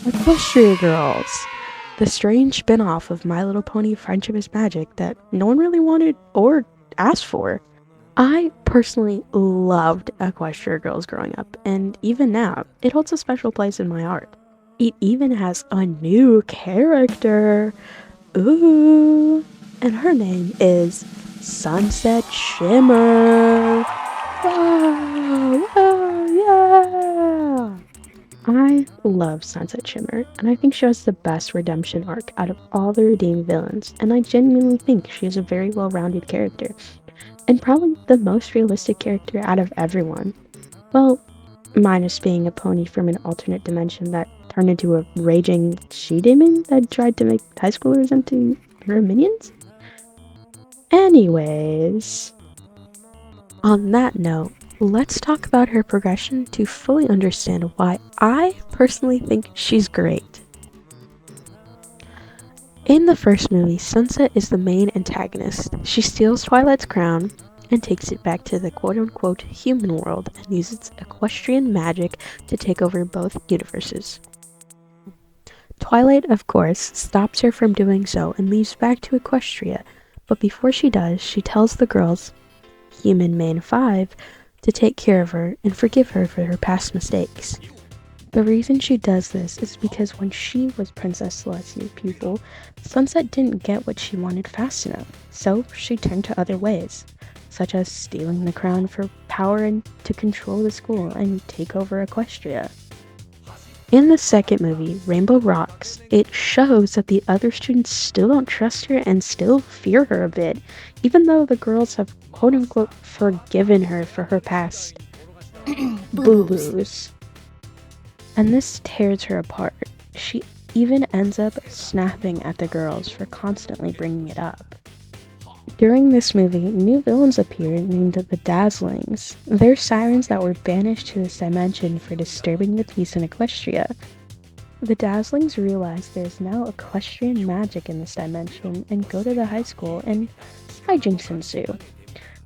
Equestria Girls, the strange spin-off of My Little Pony Friendship is Magic that no one really wanted or asked for. I personally loved Equestria Girls growing up, and even now, it holds a special place in my heart. It even has a new character. Ooh. And her name is Sunset Shimmer. Wow, wow, yeah! I love Sunset Shimmer, and I think she has the best redemption arc out of all the redeemed villains, and I genuinely think she is a very well-rounded character, and probably the most realistic character out of everyone. Well, minus being a pony from an alternate dimension that turned into a raging she-demon that tried to make high schoolers into her minions? Anyways, on that note, let's talk about her progression to fully understand why I personally think she's great. In the first movie, Sunset is the main antagonist. She steals Twilight's crown and takes it back to the quote-unquote human world and uses equestrian magic to take over both universes. Twilight, of course, stops her from doing so and leaves back to Equestria, but before she does, she tells the girls, Human Main 5, to take care of her and forgive her for her past mistakes. The reason she does this is because when she was Princess Celestia's pupil, Sunset didn't get what she wanted fast enough, so she turned to other ways, such as stealing the crown for power and to control the school and take over Equestria. In the second movie, Rainbow Rocks, it shows that the other students still don't trust her and still fear her a bit, even though the girls have quote-unquote forgiven her for her past boo-boos. And this tears her apart. She even ends up snapping at the girls for constantly bringing it up. During this movie, new villains appear named the Dazzlings. They're sirens that were banished to this dimension for disturbing the peace in Equestria. The Dazzlings realize there's now equestrian magic in this dimension and go to the high school, and hijinks ensue.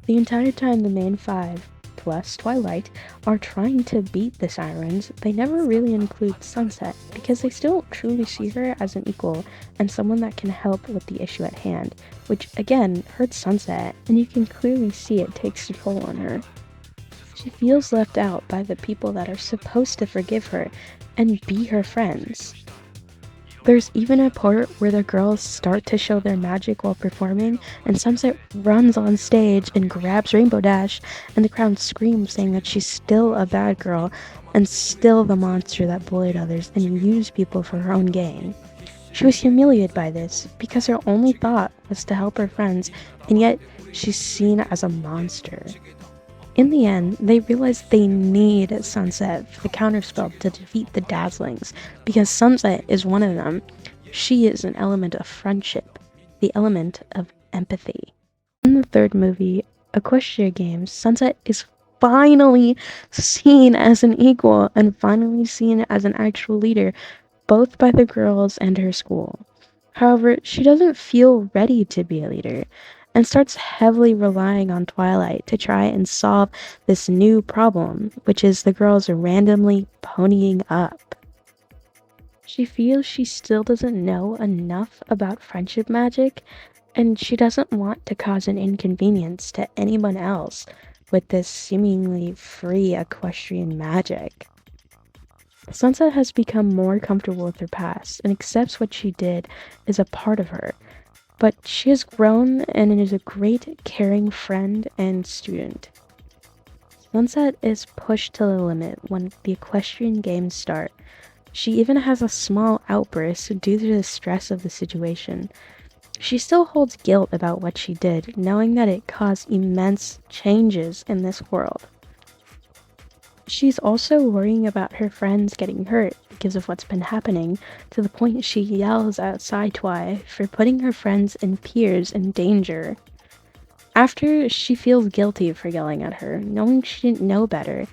The entire time the main 5, plus Twilight, are trying to beat the sirens, they never really include Sunset because they still don't truly see her as an equal and someone that can help with the issue at hand, which again hurts Sunset, and you can clearly see it takes a toll on her. She feels left out by the people that are supposed to forgive her and be her friends. There's even a part where the girls start to show their magic while performing, and Sunset runs on stage and grabs Rainbow Dash, and the crowd screams saying that she's still a bad girl and still the monster that bullied others and used people for her own gain. She was humiliated by this because her only thought was to help her friends, and yet she's seen as a monster. In the end, they realize they need Sunset for the counterspell to defeat the Dazzlings, because Sunset is one of them. She is an element of friendship, the element of empathy. In the third movie, Equestria Games, Sunset is finally seen as an equal and finally seen as an actual leader, both by the girls and her school. However, she doesn't feel ready to be a leader, and starts heavily relying on Twilight to try and solve this new problem, which is the girls randomly ponying up. She feels she still doesn't know enough about friendship magic, and she doesn't want to cause an inconvenience to anyone else with this seemingly free equestrian magic. Sunset has become more comfortable with her past and accepts what she did is a part of her, but she has grown and is a great, caring friend and student. Sunset is pushed to the limit when the equestrian games start. She even has a small outburst due to the stress of the situation. She still holds guilt about what she did, knowing that it caused immense changes in this world. She's also worrying about her friends getting hurt because of what's been happening, to the point she yells at Sidetwi for putting her friends and peers in danger. After, she feels guilty for yelling at her, knowing she didn't know better,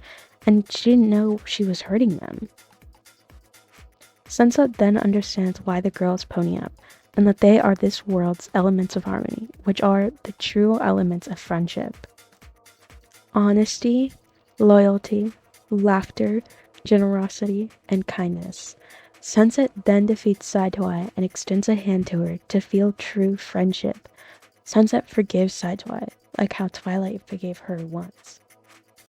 and she didn't know she was hurting them. Sunset then understands why the girls pony up, and that they are this world's elements of harmony, which are the true elements of friendship. Honesty, loyalty, laughter, generosity, and kindness. Sunset then defeats Sidewise and extends a hand to her to feel true friendship. Sunset forgives Sidewise, like how Twilight forgave her once.